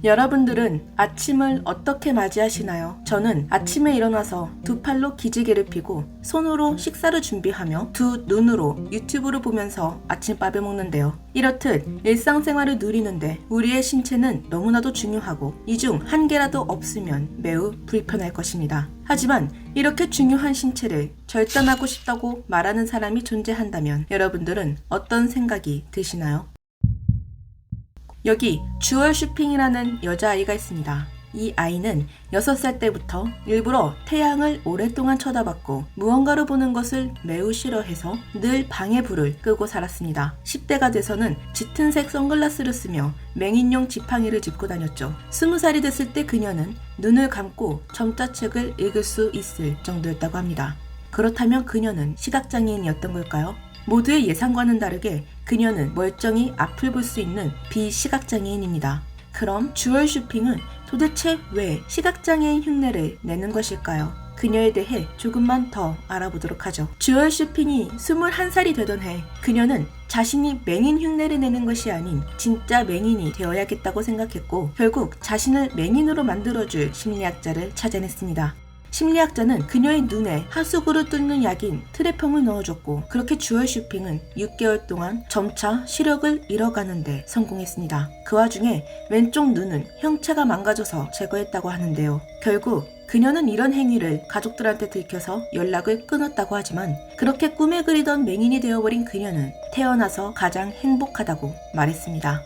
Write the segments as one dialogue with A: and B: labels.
A: 여러분들은 아침을 어떻게 맞이하시나요? 저는 아침에 일어나서 두 팔로 기지개를 펴고 손으로 식사를 준비하며 두 눈으로 유튜브를 보면서 아침밥을 먹는데요. 이렇듯 일상생활을 누리는데 우리의 신체는 너무나도 중요하고 이 중 한 개라도 없으면 매우 불편할 것입니다. 하지만 이렇게 중요한 신체를 절단하고 싶다고 말하는 사람이 존재한다면 여러분들은 어떤 생각이 드시나요? 여기 주얼 쇼핑이라는 여자아이가 있습니다. 이 아이는 6살 때부터 일부러 태양을 오랫동안 쳐다봤고 무언가를 보는 것을 매우 싫어해서 늘 방에 불을 끄고 살았습니다. 10대가 돼서는 짙은색 선글라스를 쓰며 맹인용 지팡이를 짚고 다녔죠. 20살이 됐을 때 그녀는 눈을 감고 점자책을 읽을 수 있을 정도였다고 합니다. 그렇다면 그녀는 시각장애인이었던 걸까요? 모두의 예상과는 다르게 그녀는 멀쩡히 앞을 볼 수 있는 비시각장애인입니다. 그럼 주얼 쇼핑은 도대체 왜 시각장애인 흉내를 내는 것일까요? 그녀에 대해 조금만 더 알아보도록 하죠. 주얼 쇼핑이 21살이 되던 해 그녀는 자신이 맹인 흉내를 내는 것이 아닌 진짜 맹인이 되어야겠다고 생각했고 결국 자신을 맹인으로 만들어줄 심리학자를 찾아냈습니다. 심리학자는 그녀의 눈에 하수구를 뚫는 약인 트레펑을 넣어줬고 그렇게 주얼 쇼핑은 6개월 동안 점차 시력을 잃어가는데 성공했습니다. 그 와중에 왼쪽 눈은 형체가 망가져서 제거했다고 하는데요. 결국 그녀는 이런 행위를 가족들한테 들켜서 연락을 끊었다고 하지만 그렇게 꿈에 그리던 맹인이 되어버린 그녀는 태어나서 가장 행복하다고 말했습니다.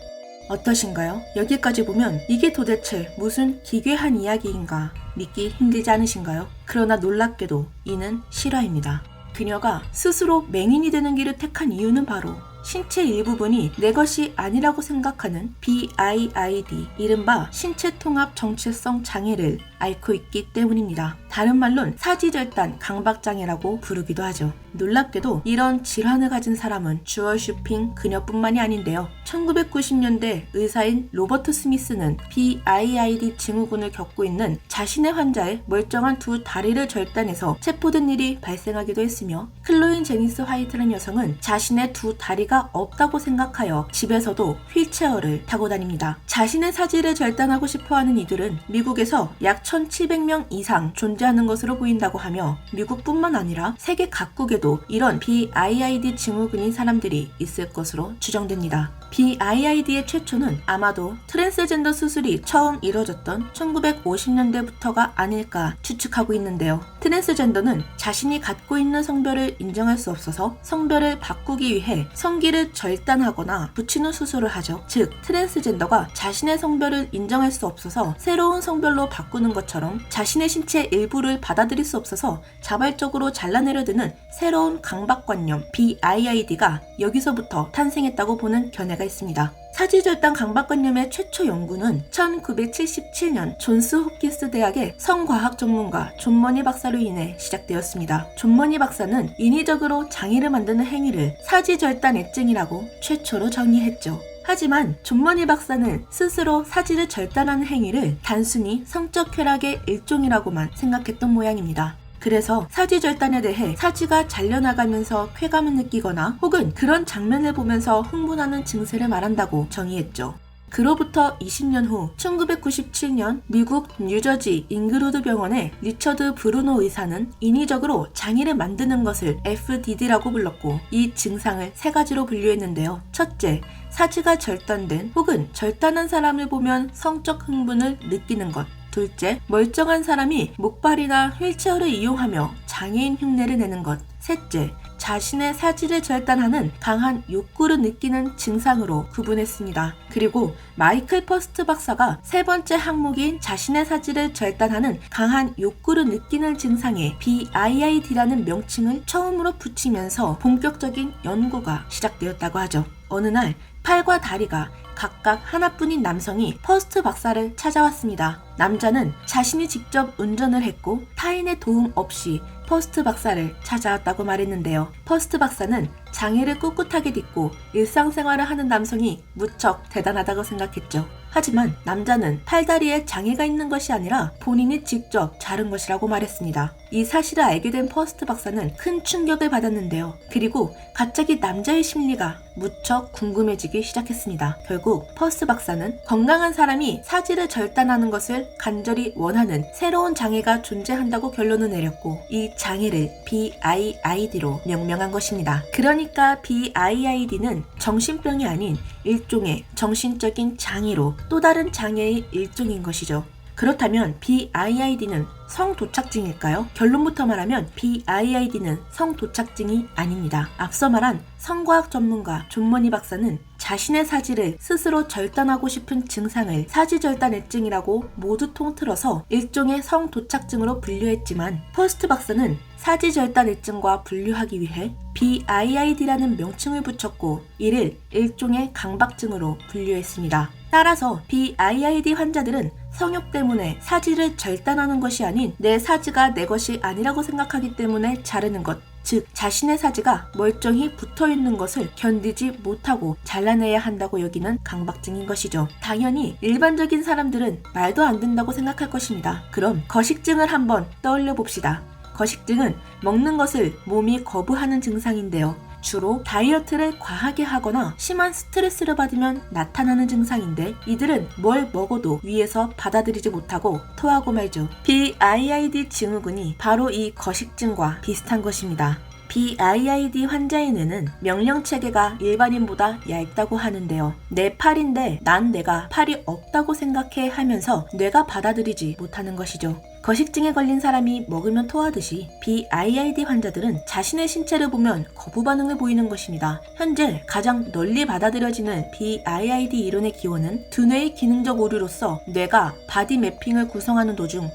A: 어떠신가요? 여기까지 보면 이게 도대체 무슨 기괴한 이야기인가 믿기 힘들지 않으신가요? 그러나 놀랍게도 이는 실화입니다. 그녀가 스스로 맹인이 되는 길을 택한 이유는 바로 신체 일부분이 내 것이 아니라고 생각하는 BIID, 이른바 신체통합 정체성 장애를 앓고 있기 때문입니다. 다른 말로는 사지절단 강박장애라고 부르기도 하죠. 놀랍게도 이런 질환을 가진 사람은 주얼 쇼핑 그녀뿐만이 아닌데요. 1990년대 의사인 로버트 스미스는 BIID 증후군을 겪고 있는 자신의 환자의 멀쩡한 두 다리를 절단해서 체포된 일이 발생하기도 했으며 클로인 제니스 화이트라는 여성은 자신의 두 다리가 없다고 생각하여 집에서도 휠체어를 타고 다닙니다. 자신의 사지를 절단하고 싶어하는 이들은 미국에서 약 1700명 이상 존재하는 것으로 보인다고 하며 미국뿐만 아니라 세계 각국에도 이런 BIID 증후군인 사람들이 있을 것으로 추정됩니다. BIID의 최초는 아마도 트랜스젠더 수술이 처음 이뤄졌던 1950년대부터가 아닐까 추측하고 있는데요. 트랜스젠더는 자신이 갖고 있는 성별을 인정할 수 없어서 성별을 바꾸기 위해 성기를 절단하거나 붙이는 수술을 하죠. 즉, 트랜스젠더가 자신의 성별을 인정할 수 없어서 새로운 성별로 바꾸는 것처럼 자신의 신체 일부를 받아들일 수 없어서 자발적으로 잘라내려 드는 새로운 강박관념 BIID가 여기서부터 탄생했다고 보는 견해가 있습니다. 사지절단 강박관념의 최초 연구는 1977년 존스 홉킨스 대학의 성과학 전문가 존 머니 박사로 인해 시작되었습니다. 존 머니 박사는 인위적으로 장애를 만드는 행위를 사지절단 애증이라고 최초로 정의했죠. 하지만 존 머니 박사는 스스로 사지를 절단하는 행위를 단순히 성적 쾌락의 일종이라고만 생각했던 모양입니다. 그래서 사지 절단에 대해 사지가 잘려나가면서 쾌감을 느끼거나 혹은 그런 장면을 보면서 흥분하는 증세를 말한다고 정의했죠. 그로부터 20년 후 1997년 미국 뉴저지 잉그루드 병원의 리처드 브루노 의사는 인위적으로 장애를 만드는 것을 FDD라고 불렀고 이 증상을 세 가지로 분류했는데요. 첫째, 사지가 절단된 혹은 절단한 사람을 보면 성적 흥분을 느끼는 것. 둘째, 멀쩡한 사람이 목발이나 휠체어를 이용하며 장애인 흉내를 내는 것. 셋째, 자신의 사지를 절단하는 강한 욕구를 느끼는 증상으로 구분했습니다. 그리고 마이클 퍼스트 박사가 세 번째 항목인 자신의 사지를 절단하는 강한 욕구를 느끼는 증상에 BIID라는 명칭을 처음으로 붙이면서 본격적인 연구가 시작되었다고 하죠. 어느 날 팔과 다리가 각각 하나뿐인 남성이 퍼스트 박사를 찾아왔습니다. 남자는 자신이 직접 운전을 했고 타인의 도움 없이 퍼스트 박사를 찾아왔다고 말했는데요. 퍼스트 박사는 장애를 꿋꿋하게 딛고 일상생활을 하는 남성이 무척 대단하다고 생각했죠. 하지만 남자는 팔다리에 장애가 있는 것이 아니라 본인이 직접 자른 것이라고 말했습니다. 이 사실을 알게 된 퍼스트 박사는 큰 충격을 받았는데요. 그리고 갑자기 남자의 심리가 무척 궁금해지기 시작했습니다. 결국 퍼스트 박사는 건강한 사람이 사지를 절단하는 것을 간절히 원하는 새로운 장애가 존재한다고 결론을 내렸고 이 장애를 BIID로 명명한 것입니다. 그러니까 BIID는 정신병이 아닌 일종의 정신적인 장애로 또 다른 장애의 일종인 것이죠. 그렇다면 BIID는 성도착증일까요? 결론부터 말하면 BIID는 성도착증이 아닙니다. 앞서 말한 성과학 전문가 존머니 박사는 자신의 사지를 스스로 절단하고 싶은 증상을 사지절단애증이라고 모두 통틀어서 일종의 성도착증으로 분류했지만 퍼스트 박사는 사지절단애증과 분류하기 위해 BIID라는 명칭을 붙였고 이를 일종의 강박증으로 분류했습니다. 따라서 BIID 환자들은 성욕 때문에 사지를 절단하는 것이 아닌 내 사지가 내 것이 아니라고 생각하기 때문에 자르는 것, 즉 자신의 사지가 멀쩡히 붙어있는 것을 견디지 못하고 잘라내야 한다고 여기는 강박증인 것이죠. 당연히 일반적인 사람들은 말도 안 된다고 생각할 것입니다. 그럼 거식증을 한번 떠올려 봅시다. 거식증은 먹는 것을 몸이 거부하는 증상인데요. 주로 다이어트를 과하게 하거나 심한 스트레스를 받으면 나타나는 증상인데 이들은 뭘 먹어도 위에서 받아들이지 못하고 토하고 말죠. BIID 증후군이 바로 이 거식증과 비슷한 것입니다. BIID 환자의 뇌는 명령체계가 일반인보다 얇다고 하는데요. 내 팔인데 난 내가 팔이 없다고 생각해 하면서 뇌가 받아들이지 못하는 것이죠. 거식증에 걸린 사람이 먹으면 토하듯이 BIID 환자들은 자신의 신체를 보면 거부 반응을 보이는 것입니다. 현재 가장 널리 받아들여지는 BIID 이론의 기원은 두뇌의 기능적 오류로서 뇌가 바디 매핑을 구성하는 도중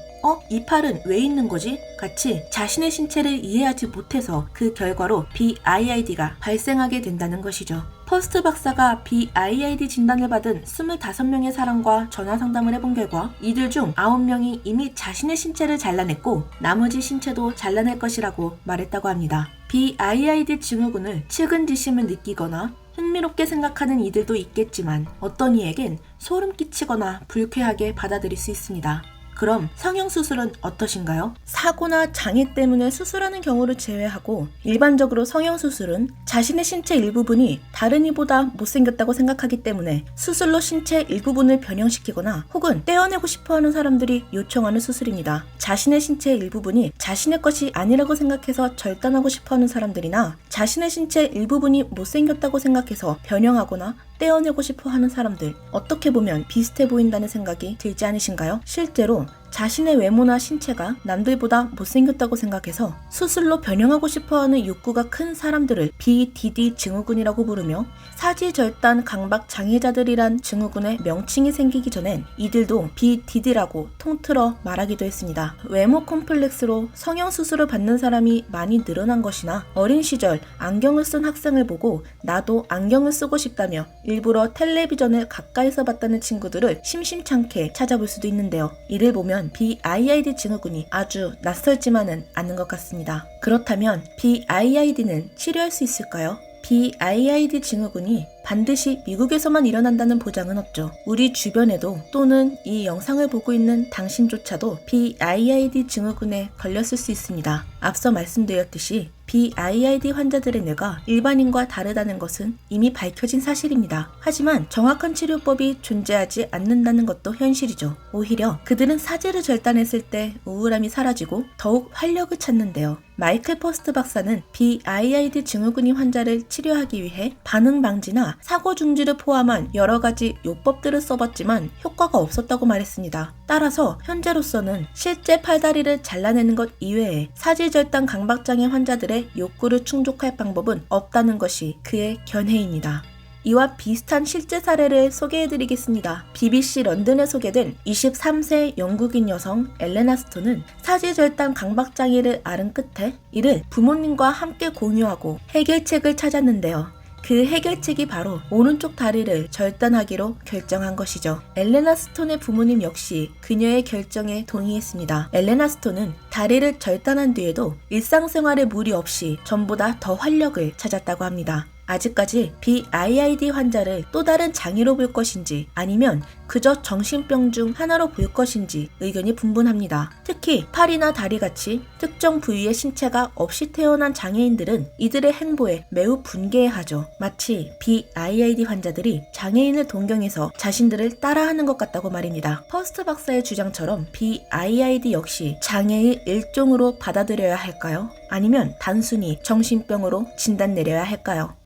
A: 이 팔은 왜 있는 거지? 같이 자신의 신체를 이해하지 못해서 그 결과로 BIID가 발생하게 된다는 것이죠. 퍼스트 박사가 BIID 진단을 받은 25명의 사람과 전화 상담을 해본 결과 이들 중 9명이 이미 자신의 신체를 잘라냈고 나머지 신체도 잘라낼 것이라고 말했다고 합니다. BIID 증후군을 측은지심을 느끼거나 흥미롭게 생각하는 이들도 있겠지만 어떤 이에겐 소름 끼치거나 불쾌하게 받아들일 수 있습니다. 그럼 성형수술은 어떠신가요? 사고나 장애 때문에 수술하는 경우를 제외하고 일반적으로 성형수술은 자신의 신체 일부분이 다른 이보다 못생겼다고 생각하기 때문에 수술로 신체 일부분을 변형시키거나 혹은 떼어내고 싶어하는 사람들이 요청하는 수술입니다. 자신의 신체 일부분이 자신의 것이 아니라고 생각해서 절단하고 싶어하는 사람들이나 자신의 신체 일부분이 못생겼다고 생각해서 변형하거나 떼어내고 싶어 하는 사람들, 어떻게 보면 비슷해 보인다는 생각이 들지 않으신가요? 실제로 자신의 외모나 신체가 남들보다 못생겼다고 생각해서 수술로 변형하고 싶어하는 욕구가 큰 사람들을 BDD 증후군이라고 부르며 사지절단 강박 장애자들이란 증후군의 명칭이 생기기 전엔 이들도 BDD라고 통틀어 말하기도 했습니다. 외모 콤플렉스로 성형수술을 받는 사람이 많이 늘어난 것이나 어린 시절 안경을 쓴 학생을 보고 나도 안경을 쓰고 싶다며 일부러 텔레비전을 가까이서 봤다는 친구들을 심심찮게 찾아볼 수도 있는데요. 이를 보면 BIID 증후군이 아주 낯설지만은 않은 것 같습니다. 그렇다면 BIID는 치료할 수 있을까요? BIID 증후군이 반드시 미국에서만 일어난다는 보장은 없죠. 우리 주변에도 또는 이 영상을 보고 있는 당신조차도 BIID 증후군에 걸렸을 수 있습니다. 앞서 말씀드렸듯이 BIID 환자들의 뇌가 일반인과 다르다는 것은 이미 밝혀진 사실입니다. 하지만 정확한 치료법이 존재하지 않는다는 것도 현실이죠. 오히려 그들은 사지를 절단했을 때 우울함이 사라지고 더욱 활력을 찾는데요. 마이클 퍼스트 박사는 BIID 증후군인 환자를 치료하기 위해 반응 방지나 사고 중지를 포함한 여러 가지 요법들을 써봤지만 효과가 없었다고 말했습니다. 따라서 현재로서는 실제 팔다리를 잘라내는 것 이외에 사지절단 강박장애 환자들의 욕구를 충족할 방법은 없다는 것이 그의 견해입니다. 이와 비슷한 실제 사례를 소개해드리겠습니다. BBC 런던에 소개된 23세 영국인 여성 엘레나 스톤은 사지절단 강박장애를 앓은 끝에 이를 부모님과 함께 공유하고 해결책을 찾았는데요. 그 해결책이 바로 오른쪽 다리를 절단하기로 결정한 것이죠. 엘레나 스톤의 부모님 역시 그녀의 결정에 동의했습니다. 엘레나 스톤은 다리를 절단한 뒤에도 일상생활에 무리 없이 전보다 더 활력을 찾았다고 합니다. 아직까지 BIID 환자를 또 다른 장애로 볼 것인지 아니면 그저 정신병 중 하나로 볼 것인지 의견이 분분합니다. 특히 팔이나 다리같이 특정 부위의 신체가 없이 태어난 장애인들은 이들의 행보에 매우 분개해하죠. 마치 BIID 환자들이 장애인을 동경해서 자신들을 따라하는 것 같다고 말입니다. 퍼스트 박사의 주장처럼 BIID 역시 장애의 일종으로 받아들여야 할까요? 아니면 단순히 정신병으로 진단 내려야 할까요?